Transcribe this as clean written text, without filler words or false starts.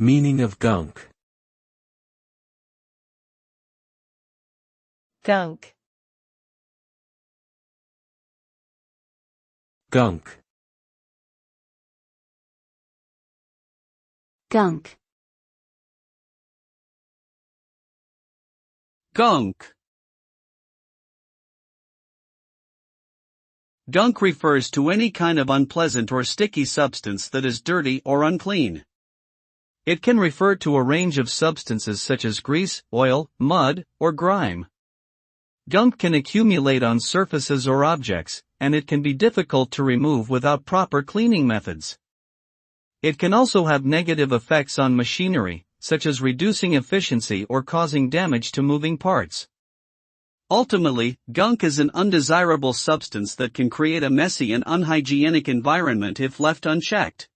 Meaning of gunk. Gunk. Gunk. Gunk. Gunk. Gunk refers to any kind of unpleasant or sticky substance that is dirty or unclean. It can refer to a range of substances such as grease, oil, mud, or grime. Gunk can accumulate on surfaces or objects, and it can be difficult to remove without proper cleaning methods. It can also have negative effects on machinery, such as reducing efficiency or causing damage to moving parts. Ultimately, gunk is an undesirable substance that can create a messy and unhygienic environment if left unchecked.